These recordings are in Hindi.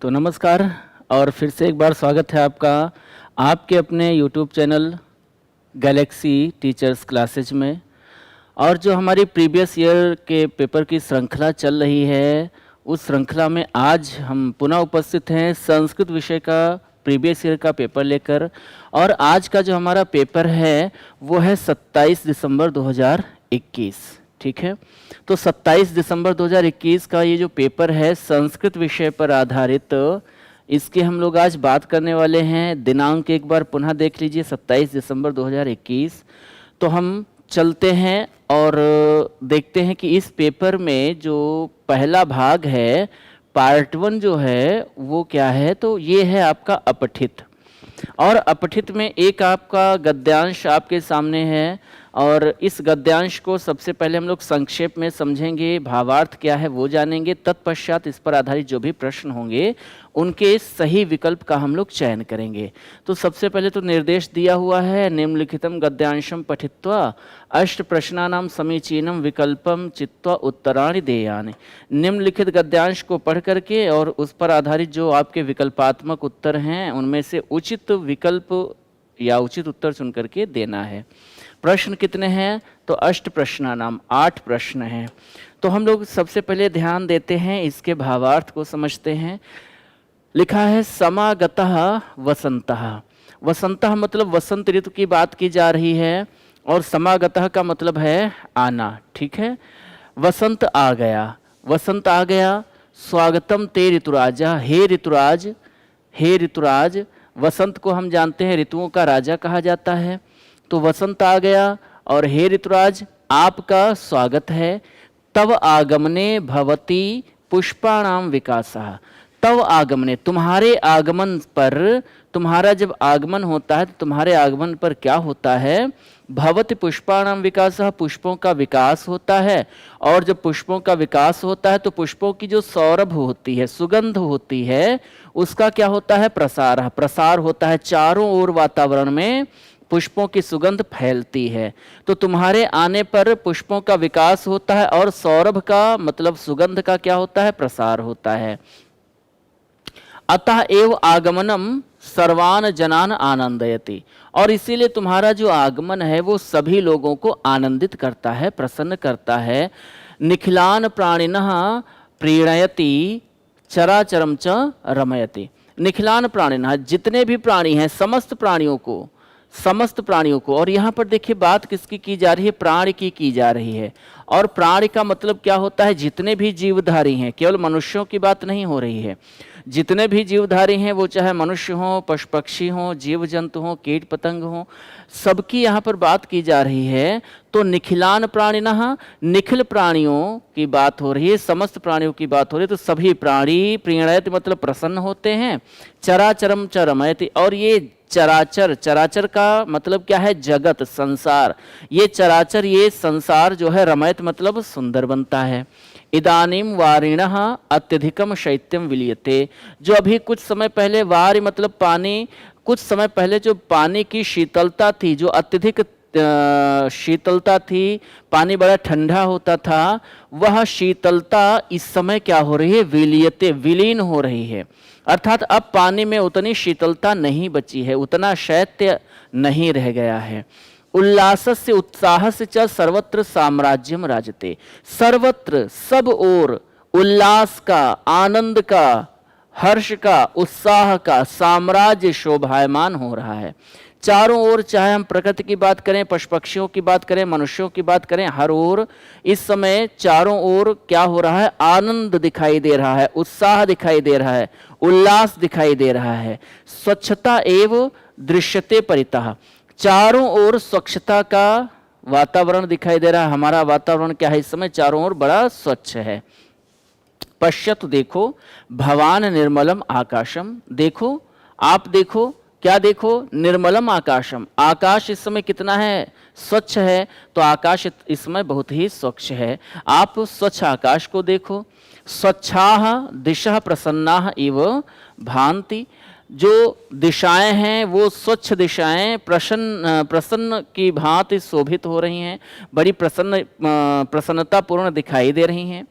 तो नमस्कार और फिर से एक बार स्वागत है आपका आपके अपने YouTube channel Galaxy teachers classes में। और जो हमारी प्रीवियस ईयर के पेपर की श्रृंखला चल रही है, उस श्रृंखला में आज हम पुनः उपस्थित हैं संस्कृत विषय का प्रीवियस ईयर का पेपर लेकर। और आज का जो हमारा पेपर है वो है 27 दिसंबर 2021। ठीक है, तो 27 दिसंबर 2021 का ये जो पेपर है संस्कृत विषय पर आधारित, इसके हम लोग आज बात करने वाले हैं। दिनांक एक बार पुनः देख लीजिए, 27 दिसंबर 2021। तो हम चलते हैं और देखते हैं कि इस पेपर में जो पहला भाग है, पार्ट 1 जो है वो क्या है। तो ये है आपका अपठित, और अपठित में एक आपका गद्यांश आपके सामने है। और इस गद्यांश को सबसे पहले हम लोग संक्षेप में समझेंगे, भावार्थ क्या है वो जानेंगे, तत्पश्चात इस पर आधारित जो भी प्रश्न होंगे उनके सही विकल्प का हम लोग चयन करेंगे। तो सबसे पहले तो निर्देश दिया हुआ है, निम्नलिखितम गद्यांशम पठित्वा अष्ट प्रश्नानाम समीचीनम विकल्पम चित्वा उत्तराणि देयानि। निम्नलिखित गद्यांश को पढ़ करके और उस पर आधारित जो आपके विकल्पात्मक उत्तर हैं उनमें से उचित विकल्प या उचित उत्तर चुन करके देना है। प्रश्न कितने हैं? तो अष्ट प्रश्नानाम 8 प्रश्न हैं। तो हम लोग सबसे पहले ध्यान देते हैं, इसके भावार्थ को समझते हैं। लिखा है समागतः वसंतः। वसंतः मतलब वसंत ऋतु की बात की जा रही है, और समागतः का मतलब है आना। ठीक है, वसंत आ गया, वसंत आ गया। स्वागतम ते ऋतुराजा, हे ऋतुराज, हे ऋतुराज। वसंत को हम जानते हैं ऋतुओं का राजा कहा जाता है। तो वसंत आ गया और हे ऋतुराज आपका स्वागत है। तव आगमने भवति पुष्पाणाम विकासः। तव आगमने तुम्हारे आगमन पर, तुम्हारा जब आगमन होता है तो तुम्हारे आगमन पर क्या होता है? भवति पुष्पाणाम विकासः, पुष्पों का विकास होता है। और जब पुष्पों का विकास होता है तो पुष्पों की जो सौरभ होती है, सुगंध होती है, उसका क्या होता है? प्रसार, प्रसार होता है। चारों ओर वातावरण में पुष्पों की सुगंध फैलती है। तो तुम्हारे आने पर पुष्पों का विकास होता है और सौरभ का मतलब सुगंध का क्या होता है? प्रसार होता है। अतः एव आगमनम सर्वान जनान आनंदयति। और इसीलिए तुम्हारा जो आगमन है वो सभी लोगों को आनंदित करता है, प्रसन्न करता है। निखिलान प्राणिनः प्रीणयति चराचरम च रमयति। निखिलान प्राणिनः, जितने भी प्राणी हैं, समस्त प्राणियों को, समस्त प्राणियों को। और यहाँ पर देखिए बात किसकी की जा रही है? प्राण की जा रही है। और प्राण का मतलब क्या होता है? जितने भी जीवधारी हैं, केवल मनुष्यों की बात नहीं हो रही है। जितने भी जीवधारी हैं, वो चाहे मनुष्य हों, पशु पक्षी हों, जीव जंतु हों, कीट पतंग हों, सबकी यहाँ पर बात की जा रही है। तो निखिलान प्राणिनः, निखिल प्राणियों की बात हो रही है, समस्त प्राणियों की बात हो रही है। तो सभी प्राणी प्रीणयति मतलब प्रसन्न होते हैं। चराचरम च रमयति, और ये चराचर, चराचर का मतलब क्या है? जगत, संसार। ये चराचर, ये संसार जो है रमयत मतलब सुंदर बनता है। इदानीम वारिणः अत्यधिकम शैत्यम विलीयते। जो अभी कुछ समय पहले, वारि मतलब पानी, कुछ समय पहले जो पानी की शीतलता थी, जो अत्यधिक शीतलता थी, पानी बड़ा ठंडा होता था, वह शीतलता इस समय क्या हो रही है? विलीयते, विलीन हो रही है। अर्थात अब पानी में उतनी शीतलता नहीं बची है, उतना शैत्य नहीं रह गया है। उल्लासस्य उत्साहस्य च सर्वत्र साम्राज्यम राजते। सर्वत्र, सब ओर उल्लास का, आनंद का, हर्ष का, उत्साह का साम्राज्य शोभायमान हो रहा है। चारों ओर, चाहे हम प्रकृति की बात करें, पशु पक्षियों की बात करें, मनुष्यों की बात करें, हर ओर इस समय चारों ओर क्या हो रहा है? आनंद दिखाई दे रहा है, उत्साह दिखाई दे रहा है, उल्लास दिखाई दे रहा है। स्वच्छता एवं दृश्यते परितः। चारों ओर स्वच्छता का वातावरण दिखाई दे रहा है। हमारा वातावरण क्या है इस समय? चारों ओर बड़ा स्वच्छ है। पश्यतु, देखो, भवान निर्मलम आकाशम। देखो, आप देखो, क्या देखो? निर्मलम आकाशम। आकाश इस समय कितना है? स्वच्छ है। तो आकाश इस समय बहुत ही स्वच्छ है। आप स्वच्छ आकाश को देखो। स्वच्छाः दिशः प्रसन्नाः इव भान्ति। जो दिशाएं हैं वो स्वच्छ दिशाएं प्रसन्न की भांति शोभित हो रही हैं, बड़ी प्रसन्नतापूर्ण दिखाई दे रही हैं।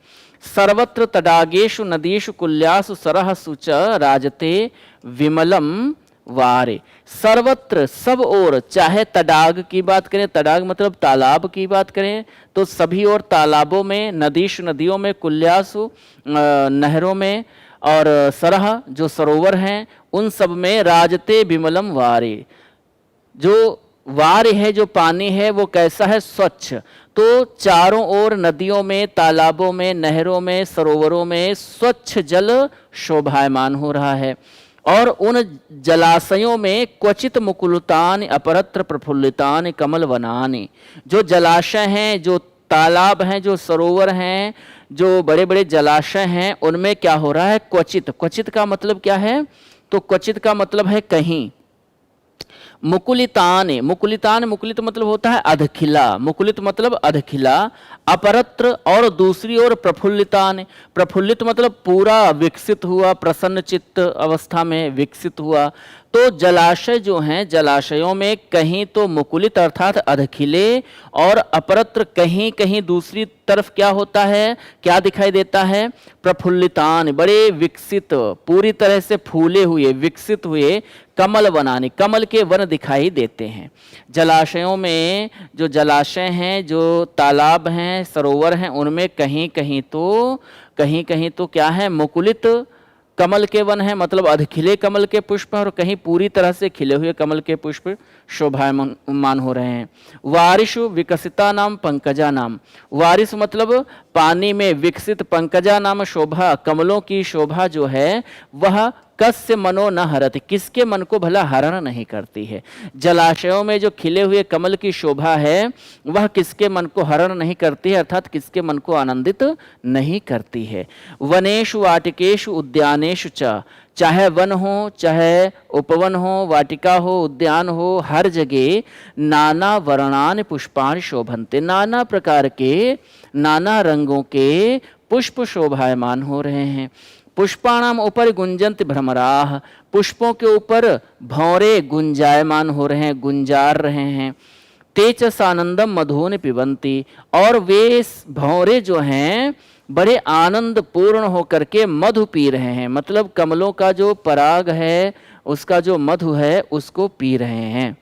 सर्वत्र तडागेषु नदीषु कुल्यासु सरहसु च राजते विमलम वारे। सर्वत्र सब ओर, चाहे तडाग की बात करें, तडाग मतलब तालाब की बात करें तो सभी ओर तालाबों में, नदीशु नदियों में, कुल्यासु नहरों में, और सरह जो सरोवर हैं उन सब में राजते विमलम वारे। जो वार है, जो पानी है वो कैसा है? स्वच्छ। तो चारों ओर नदियों में, तालाबों में, नहरों में, सरोवरों में स्वच्छ जल शोभायमान हो रहा है। और उन जलाशयों में क्वचित मुकुलतान अपरत्र प्रफुल्लितान कमल वनानि। जो जलाशय हैं, जो तालाब हैं, जो सरोवर हैं, जो बड़े बड़े जलाशय हैं, उनमें क्या हो रहा है? क्वचित। क्वचित का मतलब क्या है? तो क्वचित का मतलब है कहीं। मुकुलितान, मुकुलितान, मुकुलित मतलब होता है अधखिला, मुकुलित मतलब अधखिला। अपरत्र और दूसरी ओर प्रफुल्लितान, प्रफुल्लित मतलब पूरा विकसित हुआ, प्रसन्न चित्त अवस्था में विकसित हुआ। तो जलाशय जो हैं, जलाशयों में कहीं तो मुकुलित अर्थात अधखिले, और अपरत्र कहीं कहीं दूसरी तरफ क्या होता है? क्या दिखाई देता है? प्रफुल्लितान, बड़े विकसित, पूरी तरह से फूले हुए, विकसित हुए कमल वनानि, कमल के वन दिखाई देते हैं। जलाशयों में जो जलाशय हैं, जो तालाब हैं, सरोवर हैं, उनमें कहीं कहीं तो क्या है? मुकुलित कमल के वन है, मतलब अधखिले कमल के पुष्प, और कहीं पूरी तरह से खिले हुए कमल के पुष्प शोभायमान हो रहे हैं। वारिशु विकसिता नाम पंकजा नाम, वारिश मतलब पानी में विकसित, पंकजा नाम शोभा, कमलों की शोभा जो है वह कस्य मनो न हरति, किसके मन को भला हरण नहीं करती है। जलाशयों में जो खिले हुए कमल की शोभा है वह किसके मन को हरण नहीं करती है, अर्थात किसके मन को आनंदित नहीं करती है। वनेषु वाटिकेषु उद्यानेषु च, चाहे वन हो, चाहे उपवन हो, वाटिका हो, उद्यान हो, हर जगह नाना वर्णान पुष्पान शोभन्ते, नाना प्रकार के, नाना रंगों के पुष्प शोभायमान हो रहे हैं। पुष्पाणाम ऊपर गुंजंत भ्रमराह, पुष्पों के ऊपर भौरे गुंजायमान हो रहे हैं, गुंजार रहे हैं। तेज सानंदम मधुन पिबंती, और वे भौरे जो हैं बड़े आनंद पूर्ण होकर के मधु पी रहे हैं, मतलब कमलों का जो पराग है, उसका जो मधु है उसको पी रहे हैं।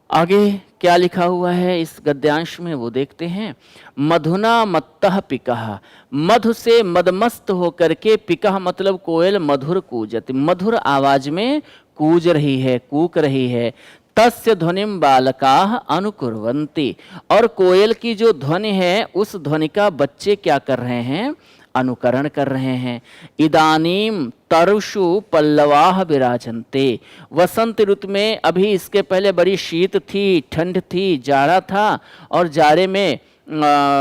आगे क्या लिखा हुआ है इस गद्यांश में वो देखते हैं। मधुना मत्तः पिकः, मधु से मदमस्त होकर के, पिकः मतलब कोयल, मधुर कूजत, मधुर आवाज में कूज रही है, कूक रही है। तस्य ध्वनिम बालकाः अनुकुर्वन्ति, और कोयल की जो ध्वनि है उस ध्वनि का बच्चे क्या कर रहे हैं? अनुकरण कर रहे हैं। इदानीम तरुषु पल्लवाह विराजन्ते, वसंत ऋतु में, अभी इसके पहले बड़ी शीत थी, ठंड थी, जाड़ा था, और जाड़े में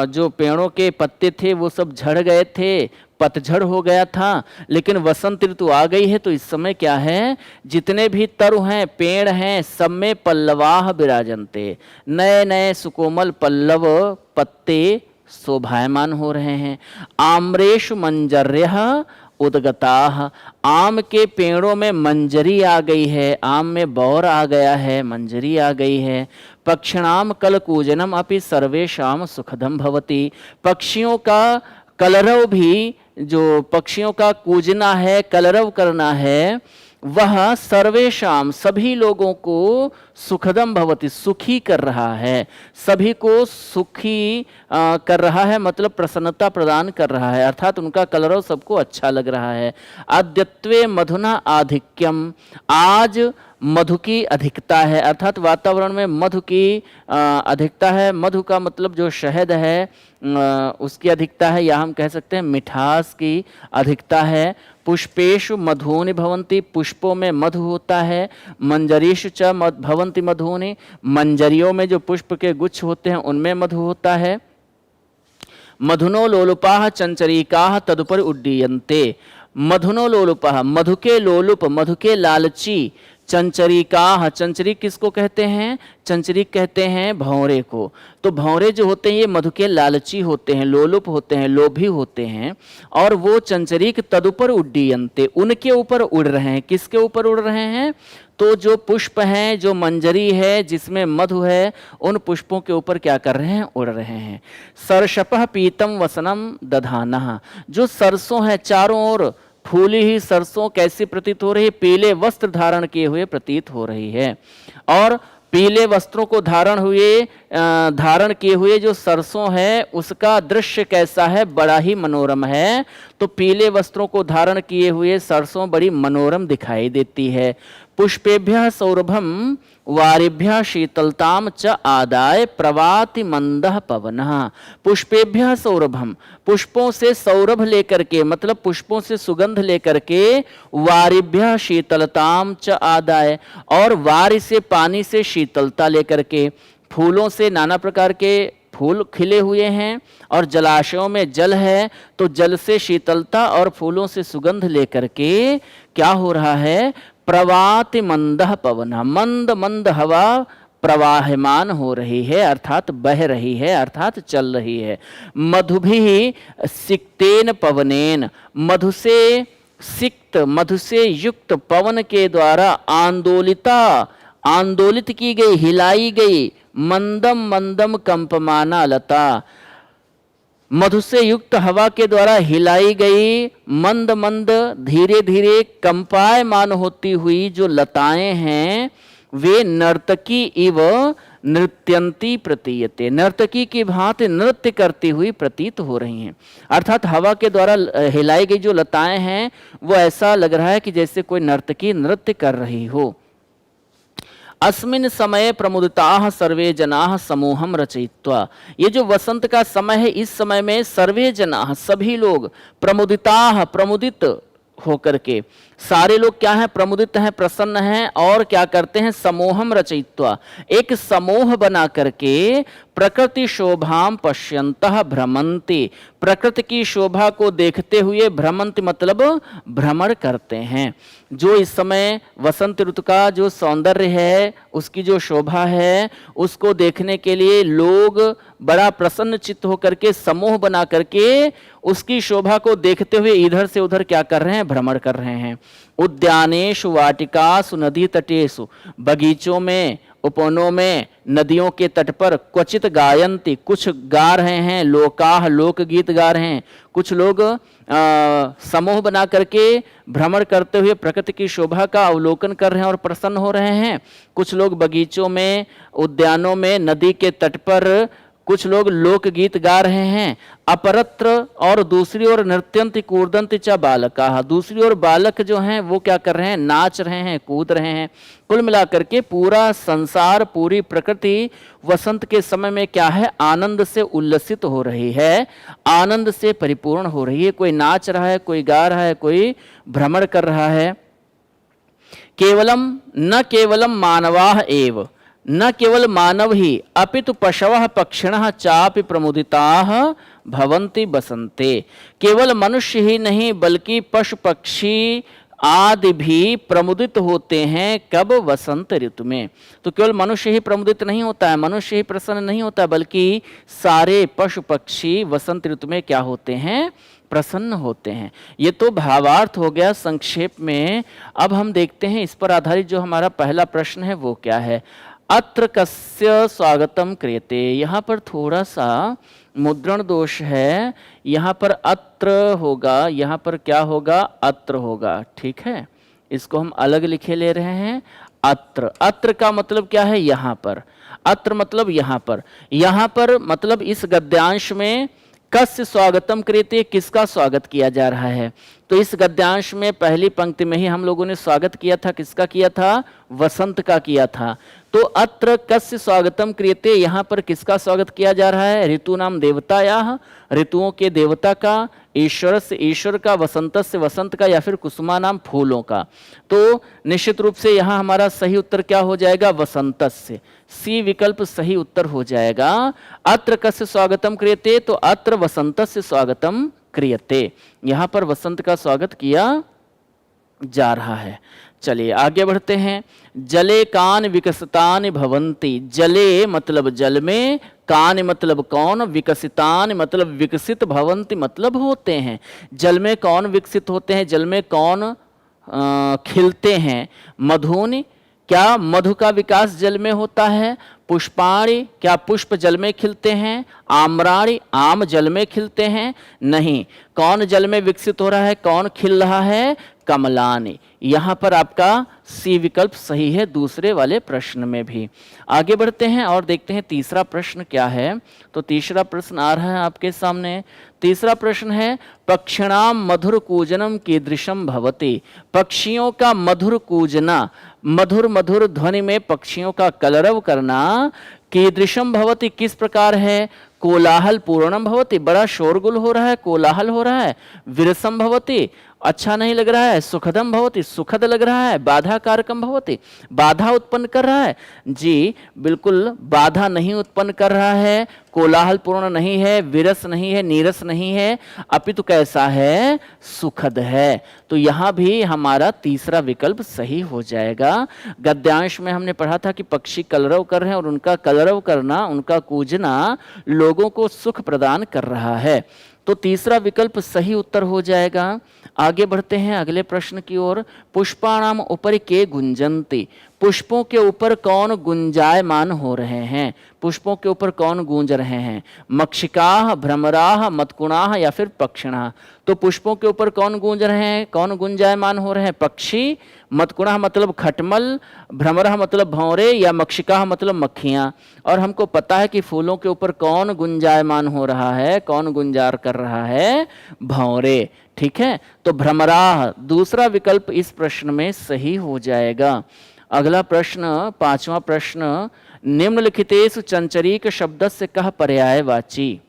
जो पेड़ों के पत्ते थे वो सब झड़ गए थे, पतझड़ हो गया था। लेकिन वसंत ऋतु आ गई है तो इस समय क्या है? जितने भी तरु हैं, पेड़ हैं, सब में पल्लवाह विराजन्ते, नए नए सुकोमल पल्लव, पत्ते शोभायमान हो रहे हैं। आम्रेषु मंजर्यः उद्गताः, आम के पेड़ों में मंजरी आ गई है, आम में बौर आ गया है, मंजरी आ गई है। पक्षिणाम कलकूजनम अपि सर्वेषाम सुखदम भवति, पक्षियों का कलरव भी, जो पक्षियों का कूजना है, कलरव करना है, वह सर्वेशाम सभी लोगों को सुखदम भवति सुखी कर रहा है, सभी को सुखी कर रहा है, मतलब प्रसन्नता प्रदान कर रहा है, अर्थात उनका कलरव सबको अच्छा लग रहा है। अद्यत्वे मधुना आधिक्यम, आज मधु की अधिकता है, अर्थात वातावरण में मधु की अधिकता है। मधु का मतलब जो शहद है उसकी अधिकता है, या हम कह सकते हैं मिठास की अधिकता है। पुष्पेषु मधुनि भवन्ति, पुष्पों में मधु होता है। मंजरीषु च भवन्ति मधुनि, मंजरियों में जो पुष्प के गुच्छ होते हैं उनमें मधु होता है। मधुनो लोलुपाः चंचरीकाः तदुपर उड्डीयन्ते, मधुनो लोलुपाः मधु के लोलुप, मधु के लालची, चंचरीकाः, चंचरी किसको कहते हैं? चंचरी कहते हैं भौरे को। तो भौरे जो होते हैं ये मधु के लालची होते हैं, लोलुप होते हैं, लोभी होते हैं, और वो चंचरीक तदुपर उड्डीयन्ते, उनके ऊपर उड़ रहे हैं। किसके ऊपर उड़ रहे हैं? तो जो पुष्प हैं, जो मंजरी है जिसमें मधु है, उन पुष्पों के ऊपर क्या कर रहे हैं, उड़ रहे हैं। सरसपः पीतम वसनम दधानः, जो सरसों है चारों ओर फूली ही सरसों कैसी प्रतीत हो रही है, पीले वस्त्र धारण किए हुए प्रतीत हो रही है। और पीले वस्त्रों को धारण किए हुए जो सरसों है उसका दृश्य कैसा है, बड़ा ही मनोरम है। तो पीले वस्त्रों को धारण किए हुए सरसों बड़ी मनोरम दिखाई देती है। पुष्पेभ्यः सौरभम वारिभ्यः शीतलताम च आदाय प्रवाति मंदः पवनः। पुष्पेभ्यः सौरभम, पुष्पों से सौरभ लेकर के मतलब पुष्पों से सुगंध लेकर के, वारिभ्यः शीतलताम च आदाय, और वारि से पानी से शीतलता लेकर के, फूलों से नाना प्रकार के फूल खिले हुए हैं और जलाशयों में जल है, तो जल से शीतलता और फूलों से सुगंध लेकर के क्या हो रहा है, प्रवाति मंदः पवनः, मंद मंद हवा प्रवाहमान हो रही है, अर्थात बह रही है, अर्थात चल रही है। मधुभिः सिक्तेन पवनेन, मधु से सिक्त, मधु से युक्त पवन के द्वारा आंदोलित की गई, हिलाई गई, मंदम मंदम कंपमाना लता, मधु से युक्त हवा के द्वारा हिलाई गई मंद मंद धीरे धीरे कंपायमान होती हुई जो लताएं हैं, वे नर्तकी इव नृत्यंती प्रतीयते, नर्तकी की भांति नृत्य करती हुई प्रतीत हो रही हैं। अर्थात हवा के द्वारा हिलाई गई जो लताएं हैं वो ऐसा लग रहा है कि जैसे कोई नर्तकी नृत्य कर रही हो। अस्मिन् समय प्रमुदिताः सर्वे जनाः समूहम रचयित्वा, ये जो वसंत का समय है, इस समय में सर्वे जनाः, सभी लोग, प्रमुदिताः, प्रमुदित होकर के, सारे लोग क्या हैं, प्रमुदित हैं, प्रसन्न हैं, और क्या करते हैं, समूहम रचयित्वा, एक समूह बना करके, प्रकृति शोभाम पश्यन्तः भ्रमन्ति, प्रकृति की शोभा को देखते हुए, भ्रमन्ति मतलब भ्रमण करते हैं। जो इस समय वसंत ऋतु का जो सौंदर्य है, उसकी जो शोभा है, उसको देखने के लिए लोग बड़ा प्रसन्न चित्त होकर के समूह बना करके उसकी शोभा को देखते हुए इधर से उधर क्या कर रहे हैं, भ्रमण कर रहे हैं। उद्यानेषु वाटिकासु नदी तटेषु, बगीचों में, उपवनों में, नदियों के तट पर, क्वचित गायन्ति, कुछ गा रहे हैं, लोकाः, लोकगीत गा रहे हैं, कुछ लोग समूह बना करके भ्रमण करते हुए प्रकृति की शोभा का अवलोकन कर रहे हैं और प्रसन्न हो रहे हैं। कुछ लोग बगीचों में, उद्यानों में, नदी के तट पर कुछ लोग लोकगीत गा रहे हैं। अपरत्र, और दूसरी ओर नृत्यंति कूर्दंति च बालकाः, दूसरी ओर बालक जो हैं वो क्या कर रहे हैं, नाच रहे हैं, कूद रहे हैं। कुल मिलाकर के पूरा संसार, पूरी प्रकृति वसंत के समय में क्या है, आनंद से उल्लसित हो रही है, आनंद से परिपूर्ण हो रही है। कोई नाच रहा है, कोई गा रहा है, कोई भ्रमण कर रहा है। केवलम, न केवलम मानवाः एव, न केवल मानव ही, अपितु पशवः पक्षिणः चापि प्रमुदिताः भवन्ति बसंते, केवल मनुष्य ही नहीं बल्कि पशु पक्षी आदि भी प्रमुदित होते हैं, कब, वसंत ऋतु में। तो केवल मनुष्य ही प्रमुदित नहीं होता है, मनुष्य ही प्रसन्न नहीं होता, बल्कि सारे पशु पक्षी वसंत ऋतु में क्या होते हैं, प्रसन्न होते हैं। ये तो भावार्थ हो गया संक्षेप में। अब हम देखते हैं इस पर आधारित जो हमारा पहला प्रश्न है वो क्या है। अत्र कस्य स्वागतम क्रियते, यहाँ पर थोड़ा सा मुद्रण दोष है, यहाँ पर अत्र होगा, यहाँ पर क्या होगा, अत्र होगा, ठीक है। इसको हम अलग लिखे ले रहे हैं। अत्र, अत्र का मतलब क्या है, यहाँ पर, अत्र मतलब यहाँ पर, यहाँ पर मतलब इस गद्यांश में कस्य स्वागतम क्रियते, किसका स्वागत किया जा रहा है। तो इस गद्यांश में पहली पंक्ति में ही हम लोगों ने स्वागत किया था, किसका किया था, वसंत का किया था। तो अत्र कस्य स्वागतम क्रियते, यहाँ पर किसका स्वागत किया जा रहा है, ऋतु नाम देवतायाः, ऋतुओं के देवता का, ईश्वर से ईश्वर का, वसंत से वसंत का, या फिर कुसुमा नाम फूलों का। तो निश्चित रूप से यहाँ हमारा सही उत्तर क्या हो जाएगा, वसंतस्य, सी विकल्प सही उत्तर हो जाएगा। अत्र कस्य स्वागतम क्रियते, तो अत्र वसंतस्य स्वागतम क्रियते, यहाँ पर वसंत का स्वागत किया जा रहा है। चलिए आगे बढ़ते हैं। जले कान विकसितानि भवन्ति, जले मतलब जल में, कान मतलब कौन, विकसितान मतलब विकसित, भवन्ति मतलब होते हैं। जल में कौन विकसित होते हैं, जल में कौन खिलते हैं, मधुनि क्या मधु का विकास जल में होता है? पुष्पाणि, क्या पुष्प जल में खिलते हैं? आम्राणि, आम जल में खिलते हैं? नहीं। कौन जल में विकसित हो रहा है, कौन खिल रहा है? कमलानि। यहां पर आपका सी विकल्प सही है दूसरे वाले प्रश्न में भी। आगे बढ़ते हैं और देखते हैं तीसरा प्रश्न क्या है। तो तीसरा प्रश्न आ रहा है आपके सामने। तीसरा प्रश्न है, पक्षिणाम मधुर कूजनम कीदृशम भवति। पक्षियों का मधुर कूजना, मधुर मधुर ध्वनि में पक्षियों का कलरव करना, कीदृशम भवति, किस प्रकार है? कोलाहल पूर्णम भवति, बड़ा शोरगुल हो रहा है, कोलाहल हो रहा है। विरसम भवति, अच्छा नहीं लग रहा है। सुखदम भवति, सुखद लग रहा है। बाधा कारकम भवति, बाधा उत्पन्न कर रहा है। जी बिल्कुल, बाधा नहीं उत्पन्न कर रहा है, कोलाहल पूर्ण नहीं है, विरस नहीं है, नीरस नहीं है, अपितु कैसा है? सुखद है। तो यहां भी हमारा तीसरा विकल्प सही हो जाएगा। गद्यांश में हमने पढ़ा था कि पक्षी कलरव कर रहे हैं और उनका कलरव करना, उनका कूजना लोगों को सुख प्रदान कर रहा है। तो तीसरा विकल्प सही उत्तर हो जाएगा। आगे बढ़ते हैं अगले प्रश्न की ओर। पुष्पाणाम ऊपर के गुंजंती, पुष्पों के ऊपर कौन गुंजायमान हो रहे हैं? पुष्पों के ऊपर कौन गूंज रहे हैं? मक्षिकाः, भ्रमराः, मत्कुणाः या फिर पक्षिणाः। तो पुष्पों के ऊपर कौन गूंज रहे हैं, कौन गुंजायमान हो रहे हैं? पक्षी, मत्कुणाः मतलब खटमल, भ्रमरः मतलब भौरे, या मक्षिकाः मतलब मक्खियां। और हमको पता है कि फूलों के ऊपर कौन गुंजायमान हो रहा है, कौन गुंजार कर रहा है? भौरे। ठीक है, तो भ्रमराः दूसरा विकल्प इस प्रश्न में सही हो जाएगा। अगला प्रश्न, पांचवा प्रश्न, निम्नलिखितेषु चंचरीक शब्दस्य कः पर्यायवाची।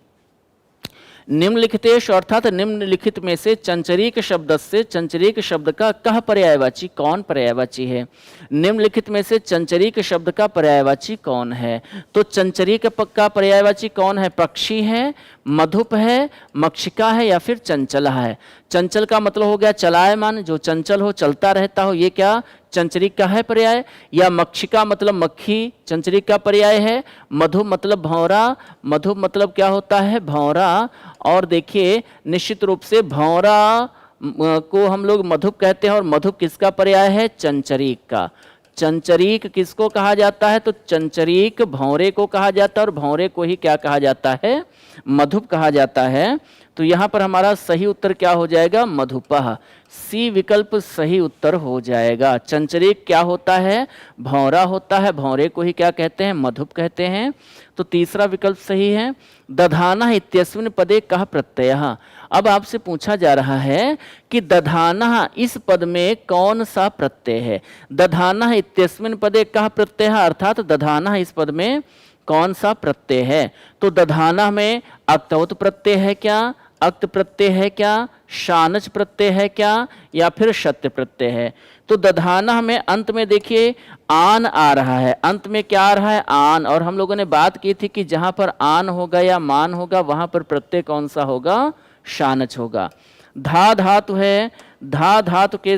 निम्नलिखितेश अर्थात निम्नलिखित में से चंचरीक शब्द से, चंचरीक शब्द का कह पर्यायवाची, कौन पर्यायवाची है? निम्नलिखित में से चंचरीक शब्द का पर्यायवाची कौन है? तो चंचरीक का पर्यायवाची कौन है? पक्षी है, मधुप है, मक्षिका है या फिर चंचल है। चंचल का मतलब हो गया चलायमान, जो चंचल हो, चलता रहता हो, ये क्या चंचरीक का है पर्याय। या मक्षिका मतलब मक्खी, चंचरीक का पर्याय है। मधु मतलब भौरा, मधु मतलब क्या होता है? भौरा। और देखिए निश्चित रूप से भौरा को हम लोग मधुप कहते हैं, और मधुप किसका पर्याय है? चंचरीक का। चंचरीक किसको कहा जाता है? तो चंचरीक भौरे को कहा जाता है, और भौरे को ही क्या कहा जाता है? मधुप कहा जाता है। तो यहाँ पर हमारा सही उत्तर क्या हो जाएगा? मधुपः। सी विकल्प सही उत्तर हो जाएगा। चंचरीक क्या होता है? भौरा होता है, भौरे को ही क्या कहते हैं? मधुप कहते हैं। तो तीसरा विकल्प सही है। दधाना इत्यस्मिन् पदे कः प्रत्ययः। अब आपसे पूछा जा रहा है कि दधाना इस पद में कौन सा प्रत्यय है? दधाना इत्यस्मिन् पदे कः प्रत्ययः अर्थात दधाना इस पद में कौन सा प्रत्यय है? तो दधाना में अक्तवत प्रत्यय है क्या, अक्त प्रत्यय है क्या, शानच प्रत्यय है क्या, या फिर सत्य प्रत्यय है? तो दधाना में अंत में देखिए आन आ रहा है, अंत में क्या आ रहा है? आन। और हम लोगों ने बात की थी कि जहां पर आन होगा या मान होगा वहां पर प्रत्यय कौन सा होगा? शानच होगा। धा धातु है, धा धातु के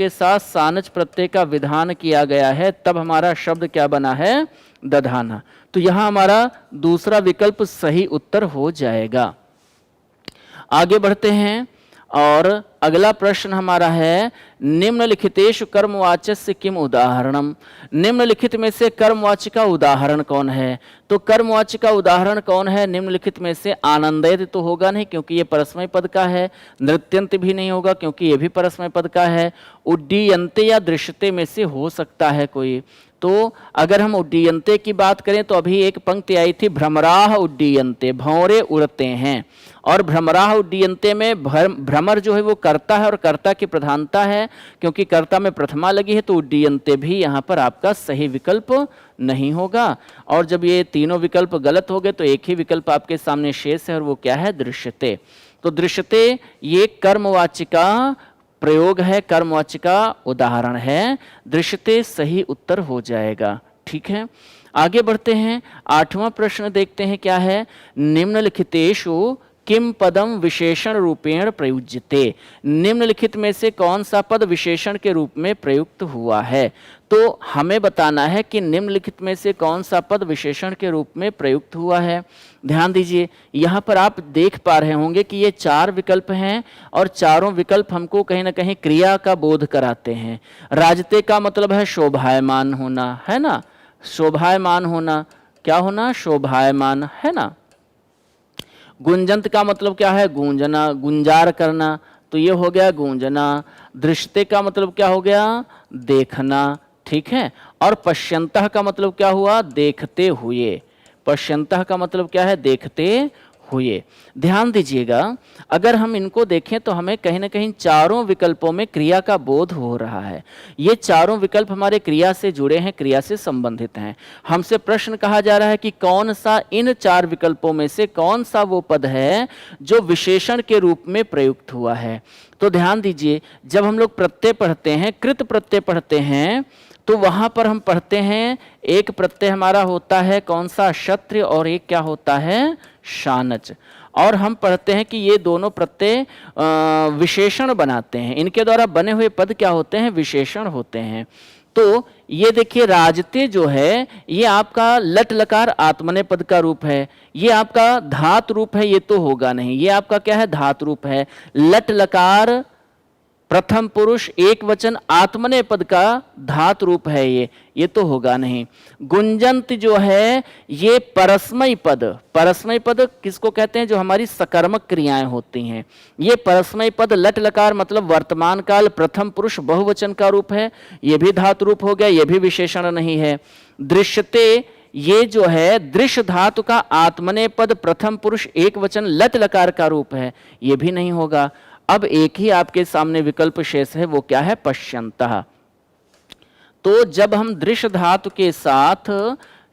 साथ सानच प्रत्यय का विधान किया गया है, तब हमारा शब्द क्या बना है? दधाना। तो यहां हमारा दूसरा विकल्प सही उत्तर हो जाएगा। आगे बढ़ते हैं और अगला प्रश्न हमारा है, निम्नलिखितेषु कर्मवाच्यस्य किम उदाहरणम। निम्नलिखित में से कर्मवाच्य का उदाहरण कौन है? तो कर्मवाच्य का उदाहरण कौन है निम्नलिखित में से? आनंदित तो होगा नहीं क्योंकि ये परस्मय पद का है। नृत्यंत भी नहीं होगा क्योंकि ये भी परस्मय पद का है। उड्डीयन्ते या दृश्यते में से हो सकता है कोई। तो अगर हम उड्डीयन्ते की बात करें तो अभी एक पंक्ति आई थी, भ्रमराः उड्डीयन्ते, भंवरे उड़ते हैं। और भ्रमराः उड्डीयन्ते में भ्रमर जो है वो कर्ता है और कर्ता की प्रधानता है, क्योंकि कर्ता में प्रथमा लगी है, तो उड्डीयन्ते भी यहाँ पर आपका सही विकल्प नहीं होगा। और जब ये तीनों विकल्प गलत हो गए तो एक ही विकल्प आपके सामने शेष है, और वो क्या है? दृश्यते। तो दृश्यते ये कर्मवाच्य का प्रयोग है, कर्मवाच्य का उदाहरण है। दृश्यते सही उत्तर हो जाएगा। ठीक है, आगे बढ़ते हैं। आठवां प्रश्न देखते हैं क्या है। निम्नलिखितेषु किम पदम विशेषण रूपेण प्रयुज्यते, निम्नलिखित में से कौन सा पद विशेषण के रूप में प्रयुक्त हुआ है। तो हमें बताना है कि निम्नलिखित में से कौन सा पद विशेषण के रूप में प्रयुक्त हुआ है। ध्यान दीजिए, यहाँ पर आप देख पा रहे होंगे कि ये 4 विकल्प हैं और चारों विकल्प हमको कहीं ना कहीं क्रिया का बोध कराते हैं। राजते का मतलब है शोभायमान होना, है ना, शोभायमान होना, क्या होना, शोभायमान, है ना। गुंजंत का मतलब क्या है, गूंजना, गुंजार करना, तो ये हो गया गूंजना। दृष्टे का मतलब क्या हो गया, देखना, ठीक है। और पश्यंतः का मतलब क्या हुआ, देखते हुए, पश्यंतः का मतलब क्या है, देखते हुए। ध्यान दीजिएगा, अगर हम इनको देखें तो हमें कहीं ना कहीं चारों विकल्पों में क्रिया का बोध हो रहा है। ये चारों विकल्प हमारे क्रिया से जुड़े हैं, क्रिया से संबंधित हैं। हमसे प्रश्न कहा जा रहा है कि कौन सा इन 4 विकल्पों में से कौन सा वो पद है जो विशेषण के रूप में प्रयुक्त हुआ है। तो ध्यान दीजिए, जब हम लोग प्रत्यय पढ़ते हैं, कृत प्रत्यय पढ़ते हैं, तो वहां पर हम पढ़ते हैं एक प्रत्यय हमारा होता है कौन सा, क्षत्रिय, और एक क्या होता है, शानच। और हम पढ़ते हैं कि ये दोनों प्रत्यय विशेषण बनाते हैं, इनके द्वारा बने हुए पद क्या होते हैं, विशेषण होते हैं। तो ये देखिए, राजते जो है ये आपका लट लकार आत्मनेय पद का रूप है, ये आपका धातु रूप है, ये तो होगा नहीं, ये आपका क्या है, धातु रूप है। लट लकार प्रथम पुरुष एक वचन आत्मनेय पद का धातु रूप है, ये तो होगा नहीं। गुंजंत जो है ये परस्मय पद, परस्मय पद किसको कहते हैं, जो हमारी सकर्मक क्रियाएं होती हैं। ये परस्मय पद लट लकार मतलब वर्तमान काल प्रथम पुरुष बहुवचन का रूप है, ये भी धातु रूप हो गया, ये भी विशेषण नहीं है। दृश्यते ये जो है दृश्य धातु का आत्मनेय पद प्रथम पुरुष एक वचन लट लकार का रूप है, ये भी नहीं होगा। अब एक ही आपके सामने विकल्प शेष है, वो क्या है, पश्यंतः। तो जब हम दृश्य धातु के साथ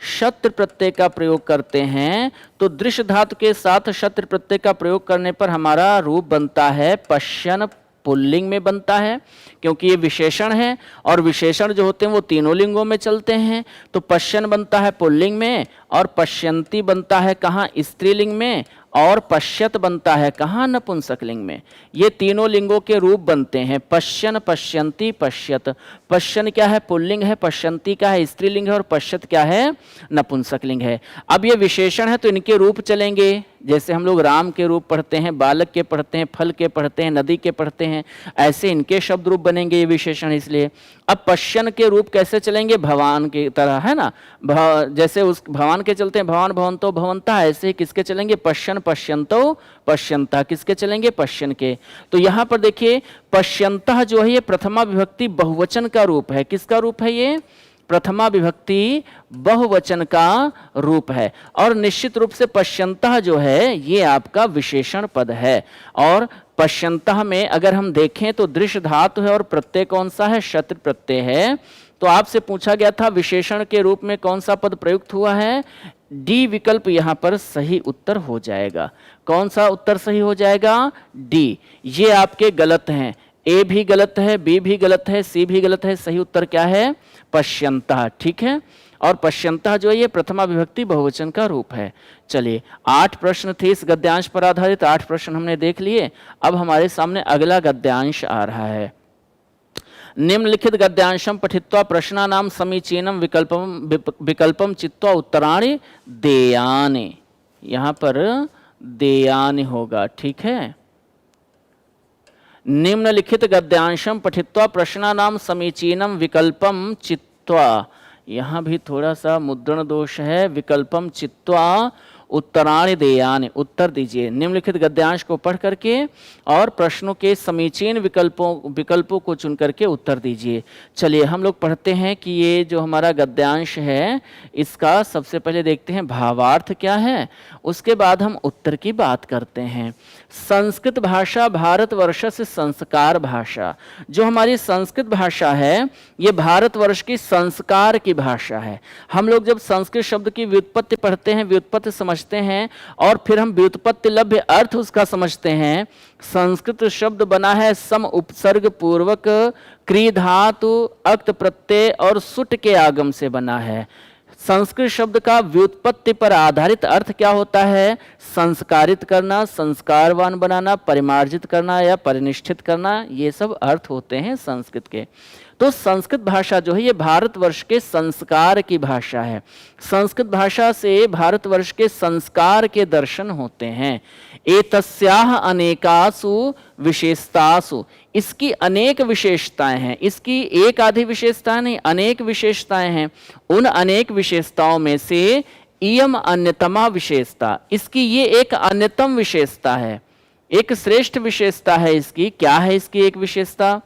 शत्र प्रत्यय का प्रयोग करते हैं, तो दृश्य धातु के साथ शत्र प्रत्यय का प्रयोग करने पर हमारा रूप बनता है पश्यन, पुल्लिंग में बनता है, क्योंकि ये विशेषण है और विशेषण जो होते हैं वो तीनों लिंगों में चलते हैं। तो पश्यन बनता है पुल्लिंग में, और पश्यंती बनता है कहाँ, स्त्रीलिंग में, और पश्यत बनता है कहाँ, नपुंसकलिंग में। ये तीनों लिंगों के रूप बनते हैं, पश्यन, पश्यंती, पश्यत। पश्यन क्या है, पुल्लिंग है, पश्यंती क्या है, स्त्रीलिंग है, और पश्यत क्या है, नपुंसकलिंग है। अब ये विशेषण है तो इनके रूप चलेंगे, जैसे हम लोग राम के रूप पढ़ते हैं, बालक के पढ़ते हैं, फल के पढ़ते हैं, नदी के पढ़ते हैं, ऐसे इनके शब्द रूप बनेंगे, ये विशेषण इसलिए। अब पश्यन के रूप कैसे चलेंगे, भगवान की तरह, है ना, जैसे उस भगवान के चलते हैं भगवान भवंतो भवंता, ऐसे ही किसके चलेंगे, पश्यन पश्यंतो पश्यंता, किसके चलेंगे, पश्यन के। तो यहाँ पर देखिए पश्यंतः जो है ये प्रथमा विभक्ति बहुवचन का रूप है, किसका रूप है, ये प्रथमा विभक्ति बहुवचन का रूप है। और निश्चित रूप से पश्यंतः जो है ये आपका विशेषण पद है। और पश्यंतः में अगर हम देखें तो दृश्य धातु है और प्रत्यय कौन सा है, शत्र प्रत्यय है। तो आपसे पूछा गया था विशेषण के रूप में कौन सा पद प्रयुक्त हुआ है, डी विकल्प यहाँ पर सही उत्तर हो जाएगा। कौन सा उत्तर सही हो जाएगा, डी। ये आपके गलत हैं, ए भी गलत है, बी भी गलत है, सी भी गलत है, सही उत्तर क्या है, पश्यंतः, ठीक है। और पश्यंतः जो है ये प्रथमा विभक्ति बहुवचन का रूप है। चलिए 8 प्रश्न थे इस गद्यांश पर आधारित, 8 प्रश्न हमने देख लिए। अब हमारे सामने अगला गद्यांश आ रहा है। निम्नलिखित गद्यांशम पठित्वा प्रश्नानां समीचीनम विकल्पम चित्वा उत्तराणि देयानि। यहाँ पर देयानि होगा, ठीक है। निम्नलिखित गद्यांशम पठित्वा प्रश्नानां समीचीनम विकल्पम चित्वा, यहाँ भी थोड़ा सा मुद्रण दोष है, विकल्पम चित्वा उत्तराणि देयानि, उत्तर दीजिए। निम्नलिखित गद्यांश को पढ़ करके और प्रश्नों के समीचीन विकल्पों को चुन करके उत्तर दीजिए। चलिए हम लोग पढ़ते हैं कि ये जो हमारा गद्यांश है इसका सबसे पहले देखते हैं भावार्थ क्या है, उसके बाद हम उत्तर की बात करते हैं। संस्कृत भाषा भारतवर्ष से संस्कार भाषा, जो हमारी संस्कृत भाषा है ये भारतवर्ष की संस्कार की भाषा है। हम लोग जब संस्कृत शब्द की व्युत्पत्ति पढ़ते हैं, व्युत्पत्ति समझते हैं और फिर हम व्युत्पत्ति लभ्य अर्थ उसका समझते हैं। संस्कृत शब्द बना है सम उपसर्ग पूर्वक क्री धातु अक्त प्रत्यय और सुट के आगम से बना है। संस्कृत शब्द का व्युत्पत्ति पर आधारित अर्थ क्या होता है? संस्कारित करना, संस्कारवान बनाना, परिमार्जित करना या परिनिष्ठित करना, ये सब अर्थ होते हैं संस्कृत के। तो संस्कृत भाषा जो है ये भारतवर्ष के संस्कार की भाषा है। संस्कृत भाषा से भारतवर्ष के संस्कार के दर्शन होते हैं। एतस्याः अनेकासु विशेषतासु, इसकी अनेक विशेषताएं हैं। इसकी एक आधी विशेषता नहीं, अनेक विशेषताएं हैं। उन अनेक विशेषताओं में से इयम अन्यतमा विशेषता, इसकी ये एक अन्यतम विशेषता है, एक श्रेष्ठ विशेषता है इसकी। क्या है इसकी एक विशेषता?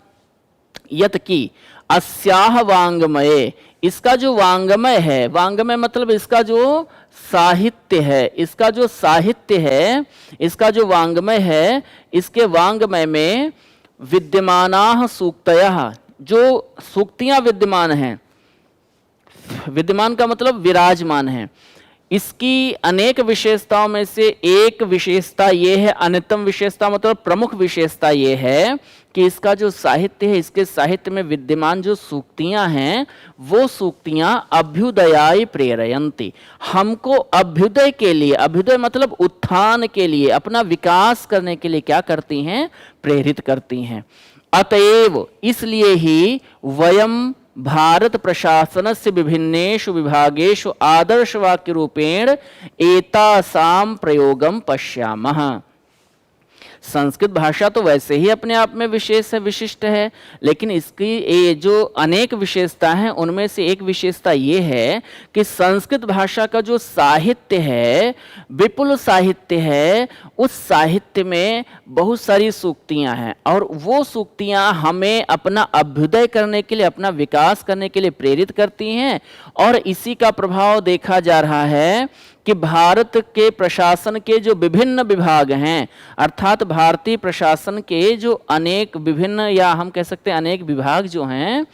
यत की अस्याह वांगमये, इसका जो वांगमय है, वांगमय मतलब इसका जो साहित्य है, इसका जो साहित्य है, इसका जो वांगमय है, इसके वांगमय में विद्यमानाः सूक्तयः, जो सूक्तियां विद्यमान हैं, विद्यमान का मतलब विराजमान है, इसकी अनेक विशेषताओं में से एक विशेषता ये है, अन्यतम विशेषता मतलब प्रमुख विशेषता ये है कि इसका जो साहित्य है, इसके साहित्य में विद्यमान जो सूक्तियां हैं, वो सूक्तियां अभ्युदयाय प्रेरयन्ति, हमको अभ्युदय के लिए, अभ्युदय मतलब उत्थान के लिए, अपना विकास करने के लिए क्या करती हैं? प्रेरित करती हैं। अतएव इसलिए ही वयम भारत प्रशासनस्य विभिन्नेषु विभागेषु आदर्श वाक्य रूपेण एतासां प्रयोगम पश्यामः। संस्कृत भाषा तो वैसे ही अपने आप में विशेष है, विशिष्ट है, लेकिन इसकी ये जो अनेक विशेषता हैं उनमें से एक विशेषता ये है कि संस्कृत भाषा का जो साहित्य है, विपुल साहित्य है, उस साहित्य में बहुत सारी सूक्तियां हैं और वो सूक्तियां हमें अपना अभ्युदय करने के लिए, अपना विकास करने के लिए प्रेरित करती हैं। और इसी का प्रभाव देखा जा रहा है कि भारत के प्रशासन के जो विभिन्न विभाग हैं, अर्थात भारतीय प्रशासन के जो अनेक विभिन्न या हम कह सकते हैं अनेक विभाग जो हैं,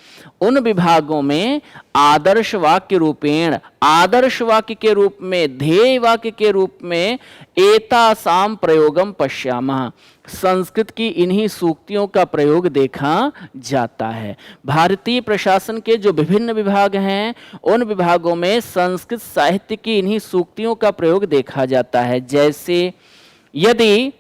उन विभागों में आदर्श वाक्य रूपेण, आदर्श वाक्य के रूप में, ध्येय वाक्य के रूप में एतासाम प्रयोगम पश्यामः, संस्कृत की इन्हीं सूक्तियों का प्रयोग देखा जाता है। भारतीय प्रशासन के जो विभिन्न विभाग हैं, उन विभागों में संस्कृत साहित्य की इन्हीं सूक्तियों का प्रयोग देखा जाता है। जैसे यदि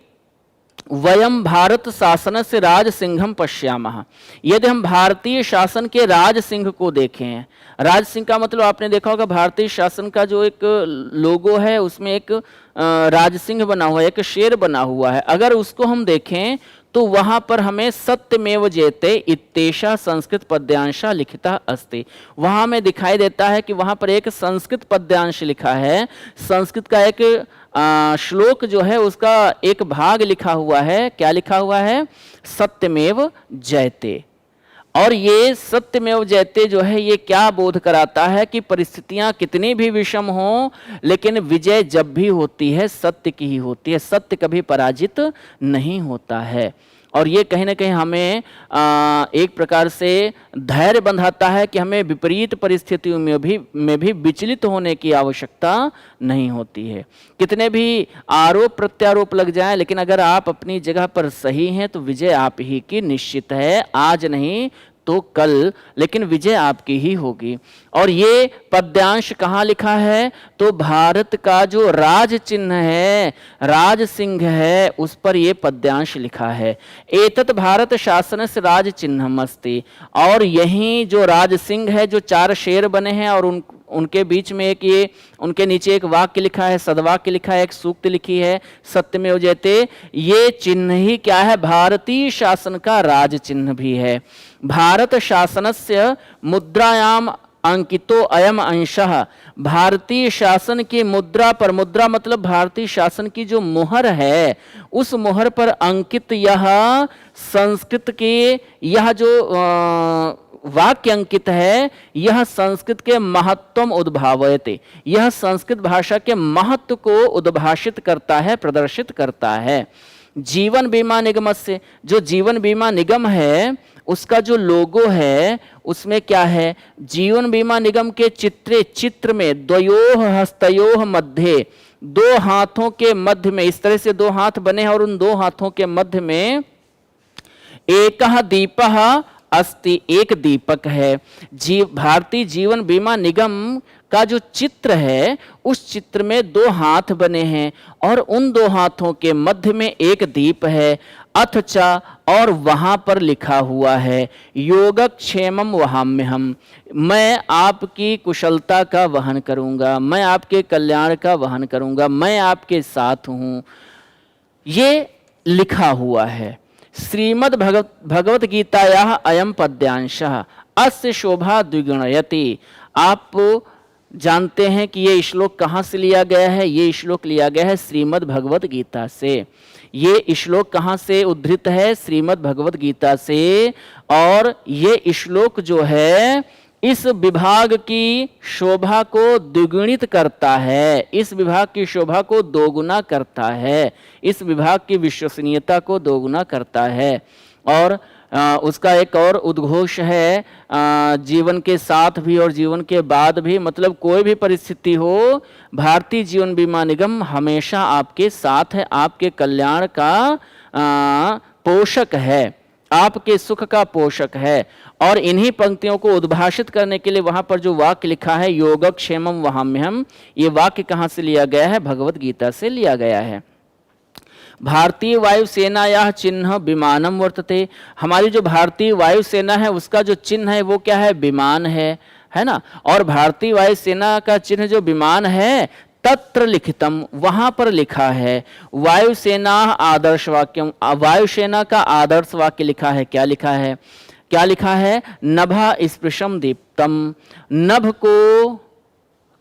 वयम भारत शासन से राज सिंहम पश्यामः, यदि हम भारतीय शासन के राज सिंह को देखें, राज सिंह का मतलब आपने देखा होगा भारतीय शासन का जो एक लोगो है उसमें एक राज सिंह बना हुआ है, एक शेर बना हुआ है। अगर उसको हम देखें तो वहां पर हमें सत्यमेव जयते इत्येषा संस्कृत पद्यांशा लिखिता अस्ति, वहां में दिखाई देता है कि वहां पर एक संस्कृत पद्यांश लिखा है, संस्कृत का एक श्लोक जो है उसका एक भाग लिखा हुआ है। क्या लिखा हुआ है? सत्यमेव जयते। और ये सत्यमेव जयते जो है ये क्या बोध कराता है कि परिस्थितियां कितनी भी विषम हों, लेकिन विजय जब भी होती है सत्य की ही होती है, सत्य कभी पराजित नहीं होता है। और ये कहीं ना कहीं हमें एक प्रकार से धैर्य बंधाता है कि हमें विपरीत परिस्थितियों में भी विचलित होने की आवश्यकता नहीं होती है। कितने भी आरोप प्रत्यारोप लग जाएं, लेकिन अगर आप अपनी जगह पर सही हैं तो विजय आप ही की निश्चित है, आज नहीं तो कल, लेकिन विजय आपकी ही होगी। और ये पद्यांश कहाँ लिखा है? तो भारत का जो राज चिन्ह है, राज सिंह है, उस पर ये पद्यांश लिखा है। एतत् भारत शासन से राज चिन्हम अस्ति, और यही जो राज सिंह है, जो चार शेर बने हैं और उनके बीच में एक ये उनके नीचे एक वाक्य लिखा है, सदवाक्य लिखा है, एक सूक्त लिखी है, सत्यमेव जयते, ये चिन्ह ही क्या है? भारतीय शासन का राज चिन्ह भी है। भारत शासनस्य मुद्रायाम अंकितो अयम अंशः, भारतीय शासन की मुद्रा पर, मुद्रा मतलब भारतीय शासन की जो मुहर है, उस मुहर पर अंकित यह संस्कृत के यह जो वाक्य अंकित है, यह संस्कृत के महत्वम उद्भावयते, यह संस्कृत भाषा के महत्व को उद्भाषित करता है, प्रदर्शित करता है। जीवन बीमा निगम से, जो जीवन बीमा निगम है उसका जो लोगो है उसमें क्या है? जीवन बीमा निगम के चित्र में द्वयोः हस्तयोः मध्य, दो हाथों के मध्य में, इस तरह से दो हाथ बने हैं और उन दो हाथों के मध्य में एकः दीपः अस्ति, एक दीपक है। भारतीय जीवन बीमा निगम का जो चित्र है उस चित्र में 2 हाथ बने हैं और उन 2 हाथों के मध्य में एक दीप है। अथचा और वहां पर लिखा हुआ है योगक्षेमम वहाम्यहम्, मैं आपकी कुशलता का वहन करूंगा, मैं आपके कल्याण का वहन करूंगा, मैं आपके साथ हूं, ये लिखा हुआ है। श्रीमद् भगवत गीतायाः अयम पद्यांशः अस्य शोभा द्विगुणयति। आप जानते हैं कि ये श्लोक कहाँ से लिया गया है? ये श्लोक लिया गया है श्रीमद् भगवत गीता से। ये श्लोक कहाँ से उद्धृत है? श्रीमद् भगवत गीता से। और ये श्लोक जो है इस विभाग की शोभा को द्विगुणित करता है, इस विभाग की शोभा को दोगुना करता है, इस विभाग की विश्वसनीयता को दोगुना करता है। और उसका एक और उद्घोष है, जीवन के साथ भी और जीवन के बाद भी, मतलब कोई भी परिस्थिति हो, भारतीय जीवन बीमा निगम हमेशा आपके साथ है, आपके कल्याण का पोषक है, आपके सुख का पोषक है। और इन्हीं पंक्तियों को उद्भाषित करने के लिए वहां पर जो वाक्य लिखा है योगक्षेमम वहाम्यहम्, ये वाक्य कहाँ से लिया गया है? भगवत गीता से लिया गया है। भारतीय वायुसेनायाः चिन्ह विमानम वर्तते, हमारी जो भारतीय वायुसेना है उसका जो चिन्ह है वो क्या है? विमान है ना। और भारतीय वायुसेना का चिन्ह जो विमान है तत्र लिखितम, वहां पर लिखा है वायुसेना आदर्श वाक्यम, वायुसेना का आदर्श वाक्य लिखा है। क्या लिखा है? क्या लिखा है? नभा स्पृशम दीप्तम, नभ को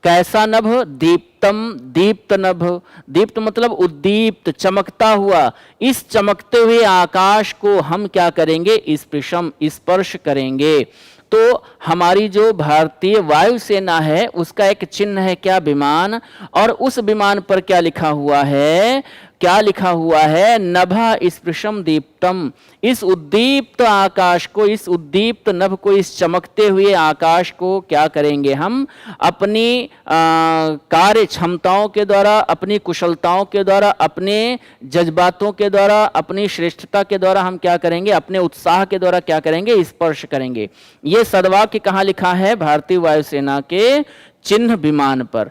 कैसा नभ? दीप्तम, दीप्त नभ। दीप्त मतलब उद्दीप्त, चमकता हुआ। इस चमकते हुए आकाश को हम क्या करेंगे? स्पृशम, स्पर्श करेंगे। तो हमारी जो भारतीय वायुसेना है उसका एक चिन्ह है क्या? विमान। और उस विमान पर क्या लिखा हुआ है? क्या लिखा हुआ है? नभा स्पृशम दीप्तम, इस उद्दीप्त आकाश को, इस उद्दीप्त नभ को, इस चमकते हुए आकाश को क्या करेंगे? हम अपनी कार्य क्षमताओं के द्वारा, अपनी कुशलताओं के द्वारा, अपने जज्बातों के द्वारा, अपनी श्रेष्ठता के द्वारा हम क्या करेंगे? अपने उत्साह के द्वारा क्या करेंगे? स्पर्श करेंगे। ये सदवाक्य कहाँ लिखा है? भारतीय वायुसेना के चिन्ह विमान पर।